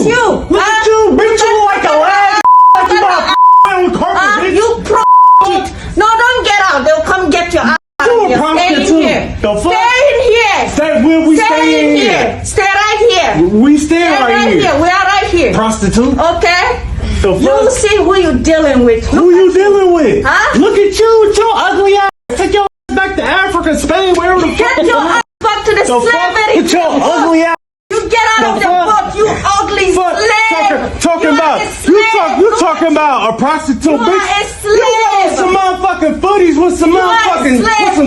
you. Look at you, bitch. You like a lag. You prostitute. No, don't get out. They'll come get your ass. You a Stay in prostitute. here. The fuck? Stay in here. Stay in here. Stay right here. We stay right here. We are right here. Prostitute. Okay? The fuck? You see who you dealing with. Who you dealing with? Huh? Look at you with your ugly ass. Take your ass back to Africa, Spain, wherever the fuck. Get your ass back to the slavery. With your ugly ass. You get out of the boat, you ugly slave. Talking about you talking about a prostitute, you bitch. Are a slave. You wearing some motherfucking footies with some motherfucking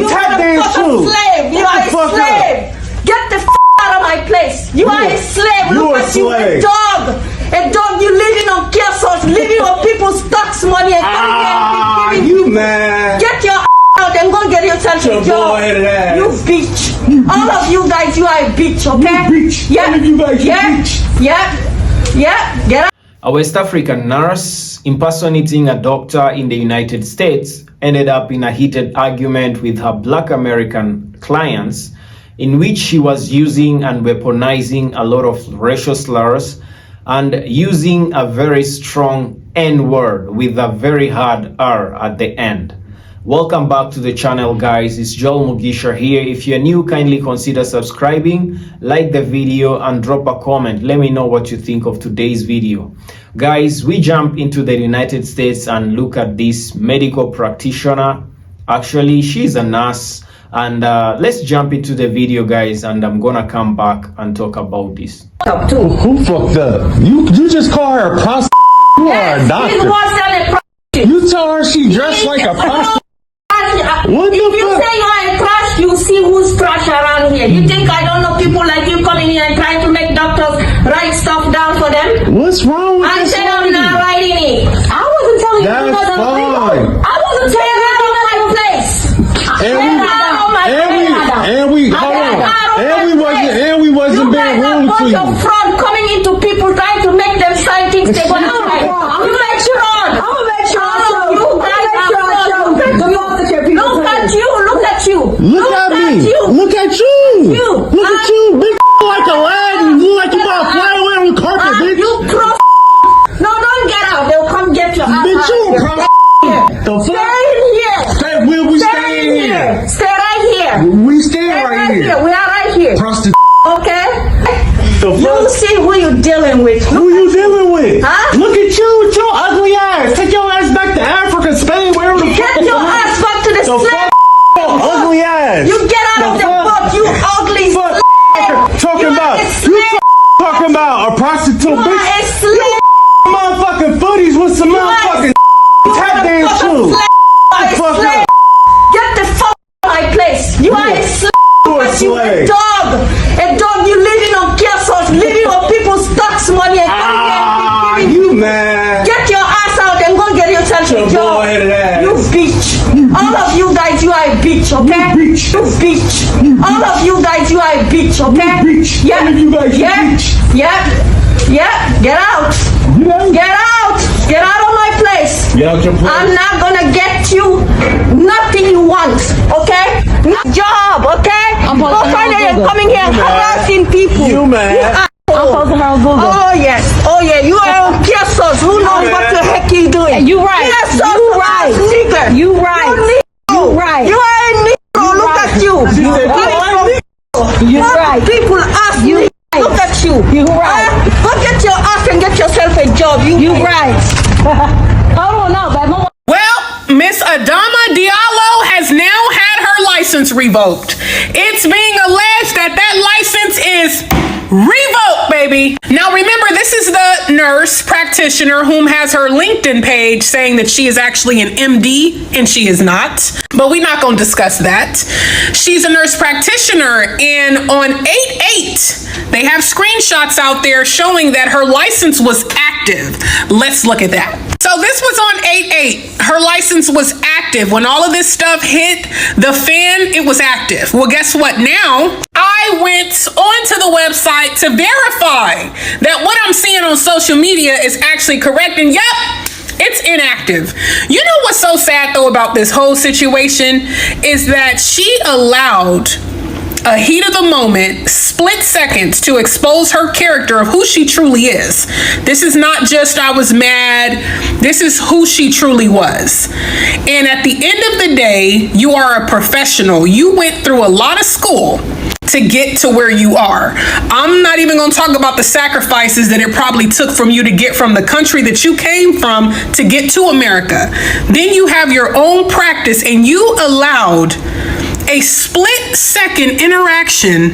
tap dance shoes. You are a slave. Get the out of my place. You are a slave. You Look a at you, a slave. dog. A dog. You living on kiosks, living on people's tax money and coming here and giving you mad? Get your out and go get yourself a job. You bitch. All of you guys, you are a bitch, okay? You bitch. Yeah. All of you guys, you bitch. Yeah. Get out. A West African nurse impersonating a doctor in the United States ended up in a heated argument with her Black American clients, in which she was using and weaponizing a lot of racial slurs and using a very strong N-word with a very hard R at the end. Welcome back to the channel, guys. It's Joel Mugisha here. If you're new, kindly consider subscribing, like the video, and drop a comment. Let me know what you think of today's video. Guys, we jump into the United States and look at this medical practitioner. Actually, she's a nurse. And let's jump into the video, guys, and I'm gonna come back and talk about this. Who fucked up? You just call her a prostitute. You are a doctor. He's worse than a prostitute. You tell her she dressed like a prostitute. What if the you fuck? say you are a trash, you see who's trash around here. You think I don't know people like you coming here and trying to make doctors write stuff down for them? What's wrong with I this said I'm lady? not writing it. I wasn't telling you That's another fine. I wasn't telling you out of my place. And we wasn't being rude to you. You fraud coming into people trying to make them sign things they want to sign. You make sure on. I'm gonna make sure you guys are fraud. Look at you. Look at you. Look at me. Look at you. Look at you. Big like a lag. You look like you about to fly away on the carpet, bitch. You cross. No, don't get out. They'll come get your ass. Bitch, you a prostitute. The fuck? Stay in here. We stay in here. Stay right here. We stay right here. We are right here. Prostitute. Okay? The You fuck? see who you dealing with. Who you dealing with? Huh? Look at you with your ugly ass. Take your ass back to Africa, Spain, wherever the fuck. Get your ass back to the The slave. fuck? Your ugly ass. You get out of the boat, you ugly slave. Talking about talking about a prostitute, You are bitch. a slave. Motherfucking footies with some motherfucking tap dance shoes. Fuck up. Get the fuck out of my place. You are a slave. You a You a slave. dog. A dog. You living on kiosks, living on people's tax money and coming here and giving. You mad? Get your ass out and go get yourself a job. boy-headed ass. You bitch. All of you guys, you are a bitch, okay? You bitch. You bitch. All of you guys, you are a bitch, okay? bitch. Yeah. All of you guys, you yeah. bitch. Yeah. Get out. Get out. Get out of my place. Get out your place. I'm not gonna get you nothing you want, okay? No job, okay? Go find it. You're coming here harassing people. You mad? Oh yes. Oh yeah. You are on kiosks. Who knows what the heck you doing? You right. Kiosks, You right. nigger. You right. You right. You are a nigger. Look at you. You right. People ask you. Look at you. You right. Go get your ass and get yourself a job. You right. I don't know, but no. Well, Miss Adama Diallo has now had her license revoked. It's being alleged that that license is revoked, baby. Now remember, this is the nurse practitioner whom has her LinkedIn page saying that she is actually an MD, and she is not. But we're not going to discuss that. She's a nurse practitioner, and on 8/8, they have screenshots out there showing that her license was active. Let's look at that. So this was on 8/8. Her license was active. When all of this stuff hit the fan, it was active. Well, guess what? Now, I went onto the website to verify that what I'm seeing on social media is actually correct. And yep, it's inactive. You know what's so sad though about this whole situation is that she allowed a heat of the moment, split seconds to expose her character of who she truly is. This is not just I was mad. This is who she truly was. And at the end of the day, you are a professional. You went through a lot of school to get to where you are. I'm not even gonna talk about the sacrifices that it probably took from you to get from the country that you came from to get to America. Then you have your own practice and you allowed a split second interaction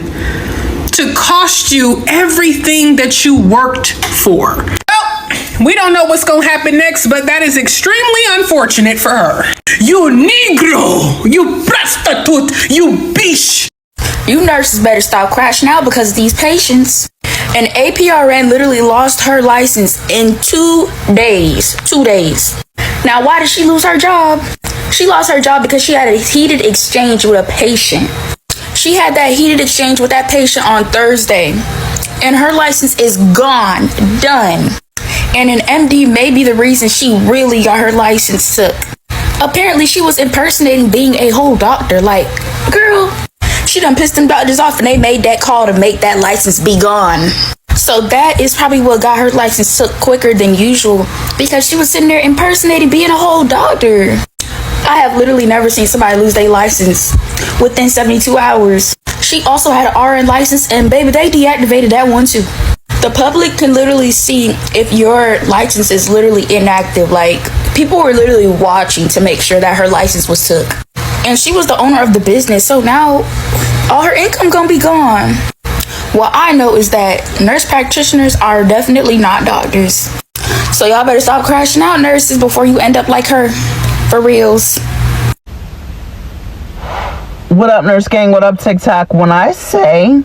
to cost you everything that you worked for. Well, we don't know what's gonna happen next, but that is extremely unfortunate for her. You Negro, you prostitute, you bitch. You nurses better stop crashing out because of these patients. An APRN literally lost her license in 2 days. 2 days. Now, why did she lose her job? She lost her job because she had a heated exchange with a patient. She had that heated exchange with that patient on Thursday, and her license is gone, done. And an MD may be the reason she really got her license took. Apparently, she was impersonating being a whole doctor. Like, girl, she done pissed them doctors off and they made that call to make that license be gone. So that is probably what got her license took quicker than usual, because she was sitting there impersonating being a whole doctor. I have literally never seen somebody lose their license within 72 hours. She also had an RN license, and baby, they deactivated that one too. The public can literally see if your license is literally inactive. Like, people were literally watching to make sure that her license was took. And she was the owner of the business, so now all her income gonna be gone. What I know is that nurse practitioners are definitely not doctors. So y'all better stop crashing out, nurses, before you end up like her. For reals. What up, Nurse Gang? What up, TikTok? When I say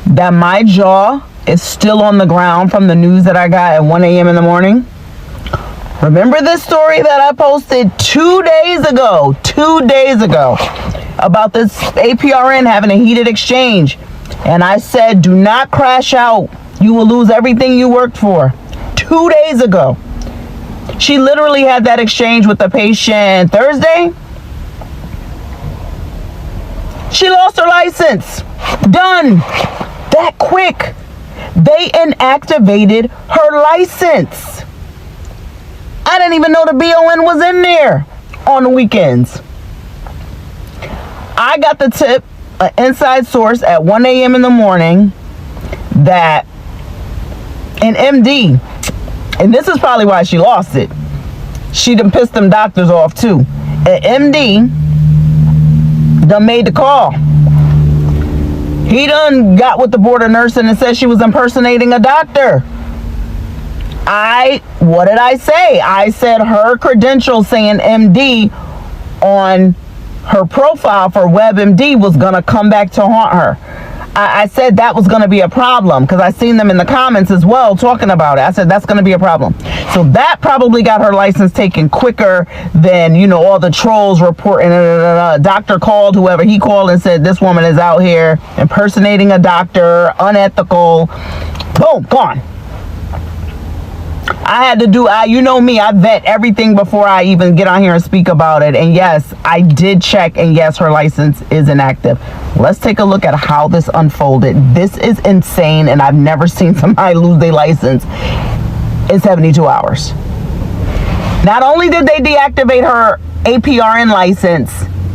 that my jaw is still on the ground from the news that I got at 1 a.m. in the morning, remember this story that I posted 2 days ago? 2 days ago. About this APRN having a heated exchange. And I said, do not crash out. You will lose everything you worked for. 2 days ago. She literally had that exchange with the patient Thursday. She lost her license. Done. That quick. They inactivated her license. I didn't even know the BON was in there on the weekends. I got the tip, an inside source at 1 a.m. in the morning, that an MD, and this is probably why she lost it. She done pissed them doctors off too. An MD done made the call. He done got with the board of nursing and said she was impersonating a doctor. What did I say? I said her credentials saying MD on her profile for WebMD was gonna come back to haunt her. I said that was gonna be a problem because I seen them in the comments as well talking about it. I said that's gonna be a problem. So that probably got her license taken quicker than, you know, all the trolls reporting. Doctor called, whoever he called, and said this woman is out here impersonating a doctor, unethical. Boom, gone. I had to do, you know me, I vet everything before I even get on here and speak about it. And yes, I did check, and yes, her license is inactive. Let's take a look at how this unfolded. This is insane, and I've never seen somebody lose their license in 72 hours. Not only did they deactivate her APRN license,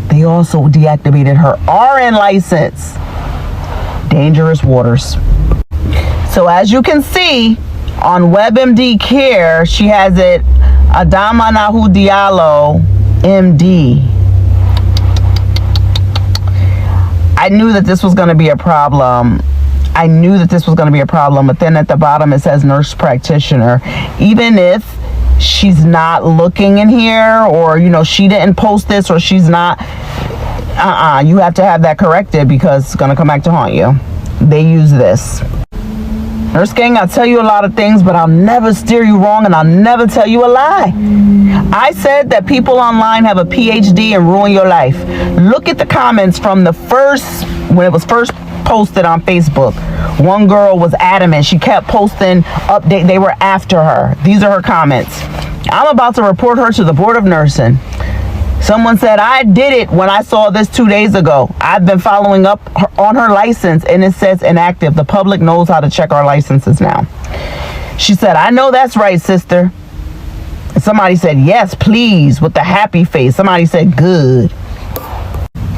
they also deactivated her RN license. Dangerous waters. So as you can see, on WebMD Care, she has it Adama Nahu Diallo, MD. I knew that this was going to be a problem. But then at the bottom it says nurse practitioner. Even if she's not looking in here, or, you know, she didn't post this, or she's not, you have to have that corrected because it's going to come back to haunt you. They use this. Nurse Gang, I'll tell you a lot of things, but I'll never steer you wrong, and I'll never tell you a lie. I said that people online have a PhD and ruin your life. Look at the comments from when it was first posted on Facebook. One girl was adamant. She kept posting update. They were after her. These are her comments. I'm about to report her to the Board of Nursing. Someone said, I did it when I saw this 2 days ago. I've been following up on her license and it says inactive. The public knows how to check our licenses now. She said, I know that's right, sister. And somebody said, yes, please, with the happy face. Somebody said, good.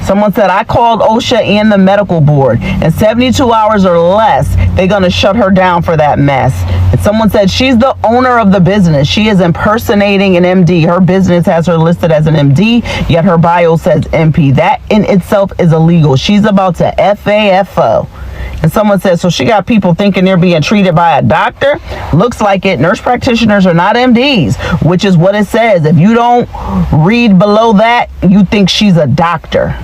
Someone said, I called OSHA and the medical board. In 72 hours or less, they're going to shut her down for that mess. And someone said, she's the owner of the business. She is impersonating an MD. Her business has her listed as an MD, yet her bio says MP. That in itself is illegal. She's about to FAFO. And someone said, so she got people thinking they're being treated by a doctor? Looks like it. Nurse practitioners are not MDs, which is what it says. If you don't read below that, you think she's a doctor.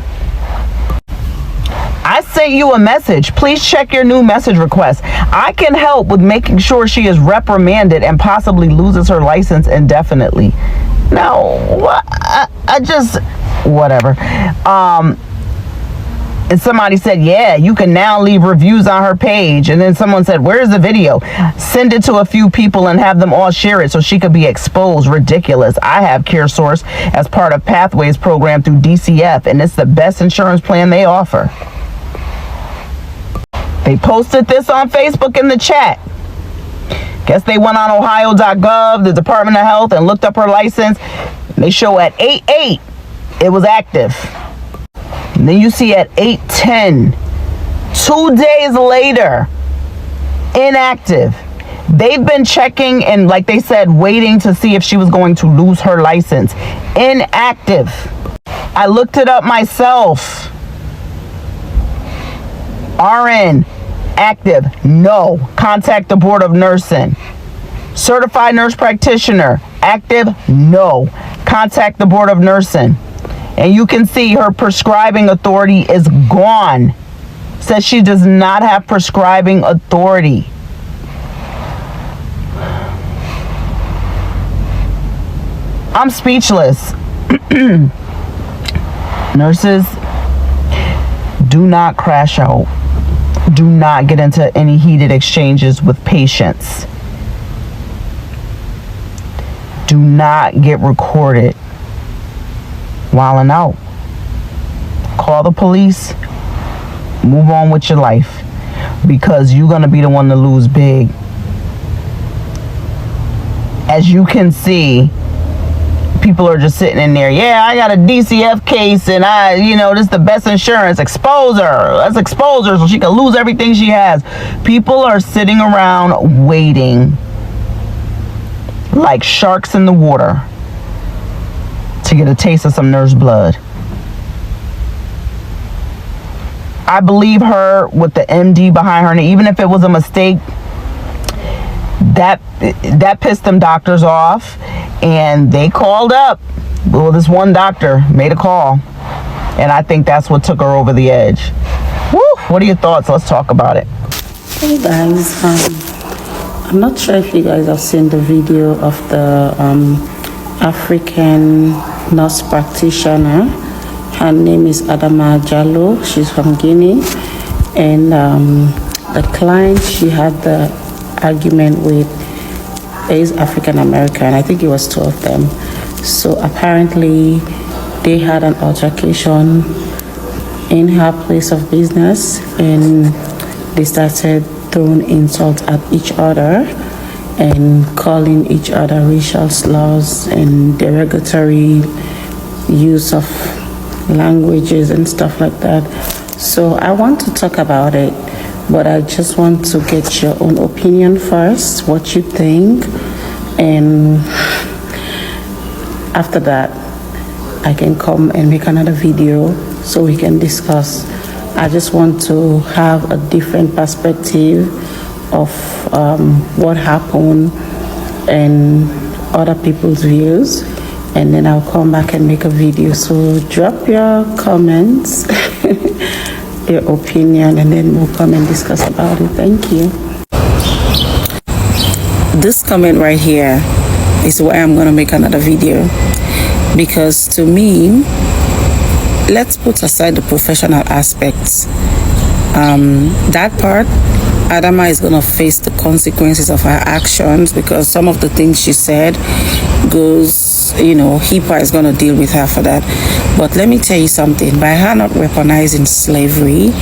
I sent you a message. Please check your new message request. I can help with making sure she is reprimanded and possibly loses her license indefinitely. No, I just, whatever. And somebody said, yeah, you can now leave reviews on her page. And then someone said, where's the video? Send it to a few people and have them all share it so she could be exposed. Ridiculous. I have CareSource as part of Pathways program through DCF, and it's the best insurance plan they offer. They posted this on Facebook in the chat. Guess they went on ohio.gov, the Department of Health, and looked up her license. They show at 8/8 it was active. And then you see at 8/10, 2 days later, inactive. They've been checking and, like they said, waiting to see if she was going to lose her license. Inactive. I looked it up myself. RN, active, no. Contact the Board of Nursing. Certified nurse practitioner, active, no. Contact the Board of Nursing. And you can see her prescribing authority is gone. Says she does not have prescribing authority. I'm speechless. Nurses, do not crash out. Do not get into any heated exchanges with patients. Do not get recorded wilding out. Call the police. Move on with your life, because you're going to be the one to lose big. As you can see, people are just sitting in there. Yeah, I got a DCF case and this is the best insurance. Expose her. Let's expose her so she can lose everything she has. People are sitting around waiting like sharks in the water to get a taste of some nurse blood. I believe her with the MD behind her, and even if it was a mistake, that pissed them doctors off, and they called up. Well, this one doctor made a call, and I think that's what took her over the edge. Woo! What are your thoughts? Let's talk about it. Hey guys, I'm not sure if you guys have seen the video of the African nurse practitioner. Her name is Adama Jallo. She's from Guinea, and the client she had the argument with is African American. I think it was 2 of them. So apparently they had an altercation in her place of business, and they started throwing insults at each other and calling each other racial slurs and derogatory use of languages and stuff like that. So I want to talk about it, but I just want to get your own opinion first, what you think, and after that I can come and make another video so we can discuss. I just want to have a different perspective of what happened and other people's views, and then I'll come back and make a video. So drop your comments, your opinion, and then we'll come and discuss about it. Thank you. This comment right here is why I'm going to make another video, because to me, let's put aside the professional aspects. That part, Adama is going to face the consequences of her actions, because some of the things she said goes course, HIPAA is going to deal with her for that. But let me tell you something. By her not weaponizing slavery,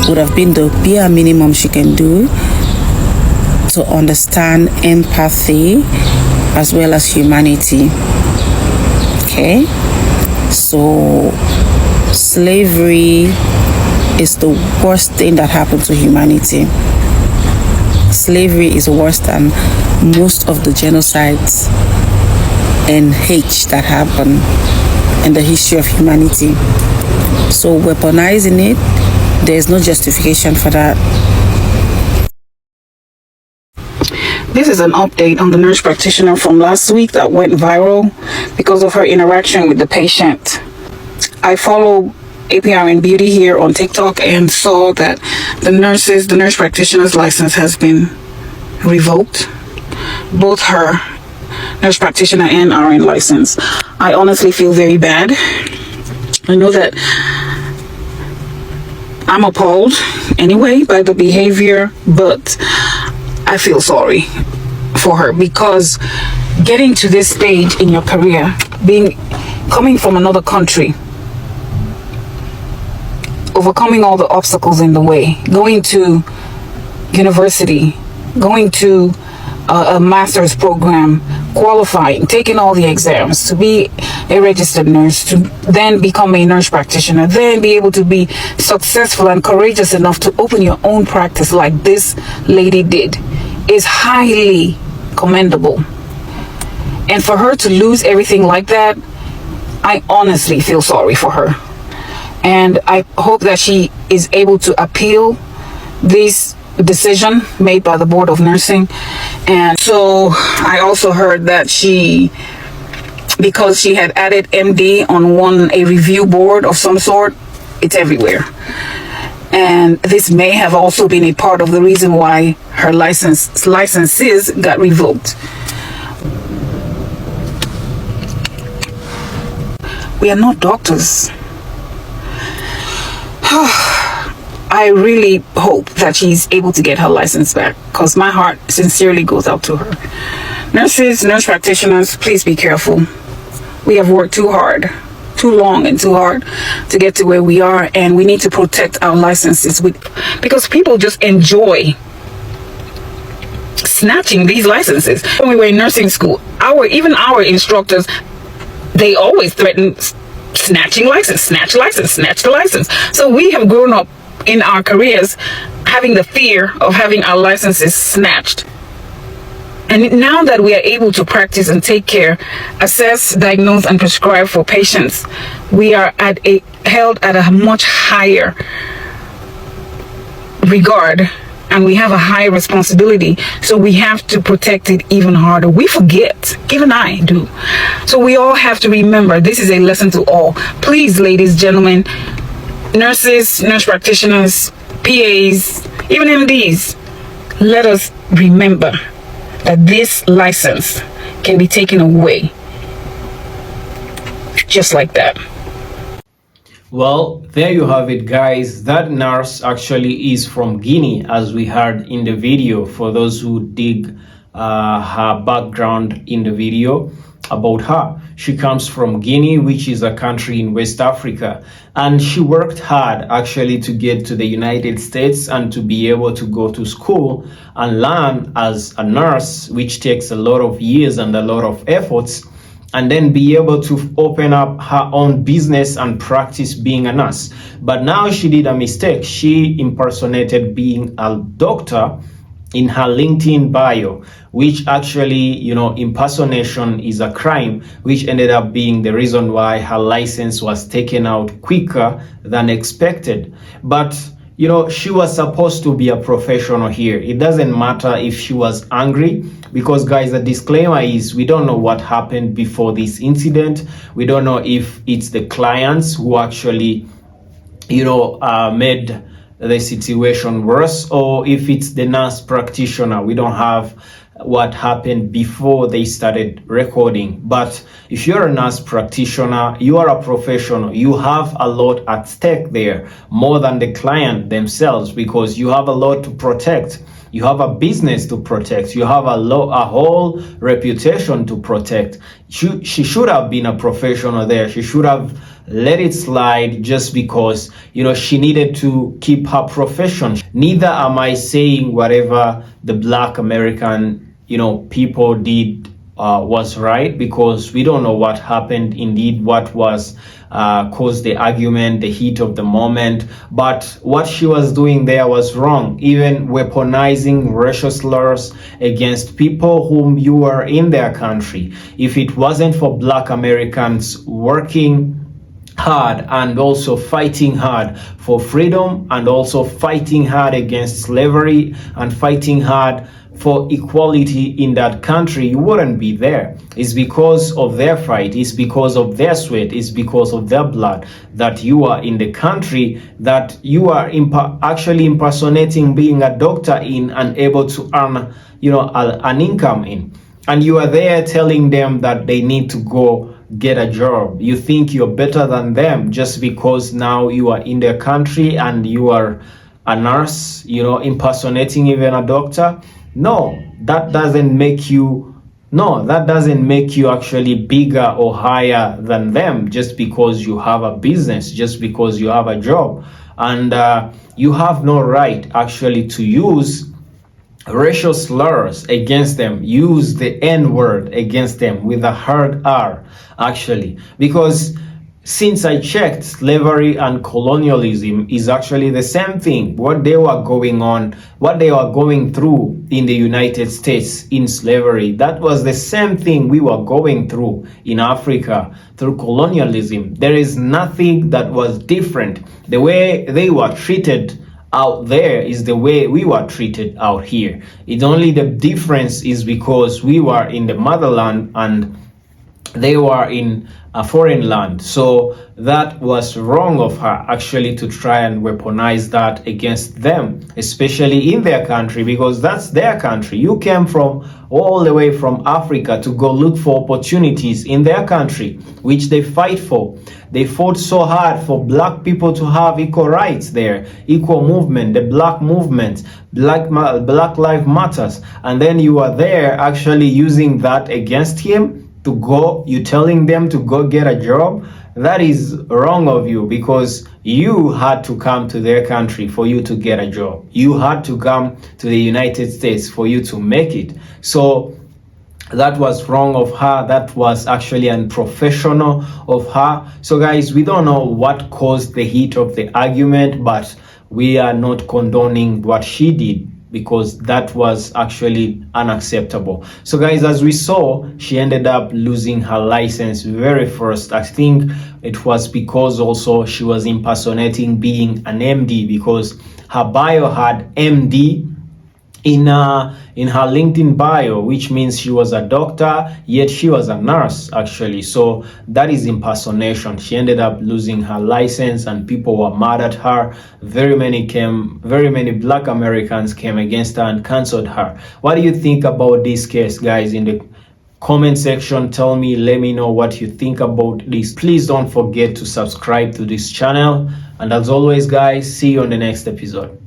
would have been the bare minimum she can do to understand empathy as well as humanity. Okay? So, slavery is the worst thing that happened to humanity. Slavery is worse than most of the genocides and hate that happen in the history of humanity. So weaponizing it, there is no justification for that. This is an update on the nurse practitioner from last week that went viral because of her interaction with the patient. I follow APRN Beauty here on TikTok and saw that the nurse practitioner's license has been revoked. Both her nurse practitioner and RN license. I honestly feel very bad. I know that I'm appalled anyway by the behavior, but I feel sorry for her because getting to this stage in your career, coming from another country, overcoming all the obstacles in the way, going to university, going to a master's program, qualifying, taking all the exams to be a registered nurse, to then become a nurse practitioner, then be able to be successful and courageous enough to open your own practice like this lady did, is highly commendable. And for her to lose everything like that, I honestly feel sorry for her. And I hope that she is able to appeal this decision made by the Board of Nursing. And so I also heard that because she had added MD on a review board of some sort, it's everywhere. And this may have also been a part of the reason why her licenses got revoked. We are not doctors. I really hope that she's able to get her license back because my heart sincerely goes out to her. Nurses, nurse practitioners, please be careful. We have worked too hard, too long and too hard to get to where we are, and we need to protect our licenses because people just enjoy snatching these licenses. When we were in nursing school, even our instructors, they always threatened snatching license, snatch license, snatch the license. So we have grown up in our careers having the fear of having our licenses snatched. And now that we are able to practice and take care, assess, diagnose, and prescribe for patients, we are held at a much higher regard, and we have a high responsibility. So we have to protect it even harder. We forget, even I do. So we all have to remember, this is a lesson to all. Please, ladies, gentlemen, nurses, nurse practitioners, PAs, even MDs, let us remember that this license can be taken away just like that. Well, there you have it, guys. That nurse actually is from Guinea, as we heard in the video. For those who dig her background in the video about her, she comes from Guinea, which is a country in West Africa, and she worked hard actually to get to the United States and to be able to go to school and learn as a nurse, which takes a lot of years and a lot of efforts, and then be able to open up her own business and practice being a nurse. But now she did a mistake. She impersonated being a doctor in her LinkedIn bio, which actually, impersonation is a crime, which ended up being the reason why her license was taken out quicker than expected. But she was supposed to be a professional here. It doesn't matter if she was angry, because guys, the disclaimer is we don't know what happened before this incident. We don't know if it's the clients who actually, made the situation worse, or if it's the nurse practitioner. We don't have what happened before they started recording. But if you're a nurse practitioner, you are a professional. You have a lot at stake there, more than the client themselves, because you have a lot to protect. You have a business to protect. You have a whole reputation to protect. She should have been a professional there. She should have let it slide just because, you know, she needed to keep her profession. Neither am I saying whatever the Black American, you know, people did was right, because we don't know what happened indeed, what was caused the argument, the heat of the moment. But what she was doing there was wrong. Even weaponizing racial slurs against people whom you are in their country. If it wasn't for Black Americans working hard and also fighting hard for freedom, and also fighting hard against slavery, and fighting hard for equality in that country, you wouldn't be there. It's because of their fight, it's because of their sweat, it's because of their blood that you are in the country that you are actually impersonating being a doctor in, and able to earn, you know, an income in. And you are there telling them that they need to go get a job. You think you're better than them just because now you are in their country and you are a nurse, you know, impersonating even a doctor. No, that doesn't make you actually bigger or higher than them just because you have a business, just because you have a job. And you have no right actually to use racial slurs against them, use the N-word against them with a hard R, actually. Because since I checked, slavery and colonialism is actually the same thing. What they were going through in the United States in slavery, that was the same thing we were going through in Africa through colonialism. There is nothing that was different. The way they were treated out there is the way we were treated out here. It's only the difference is because we were in the motherland and they were in a foreign land. So that was wrong of her actually to try and weaponize that against them, especially in their country, because that's their country. You came from all the way from Africa to go look for opportunities in their country, which they fight for. They fought so hard for Black people to have equal rights there, equal movement, the Black movement, Black Lives Matters. And then you are there actually using that against him to go, you telling them to go get a job. That is wrong of you, because you had to come to their country for you to get a job. You had to come to the United States for you to make it. So that was wrong of her. That was actually unprofessional of her. So guys, we don't know what caused the heat of the argument, but we are not condoning what she did, because that was actually unacceptable. So guys, as we saw, she ended up losing her license very first. I think it was because also she was impersonating being an MD, because her bio had MD in her LinkedIn bio, which means she was a doctor, yet she was a nurse actually. So that is impersonation. She ended up losing her license and people were mad at her. Very many Black Americans came against her and canceled her. What do you think about this case, guys? In the comment section, tell me, let me know what you think about this. Please don't forget to subscribe to this channel, and as always guys, see you on the next episode.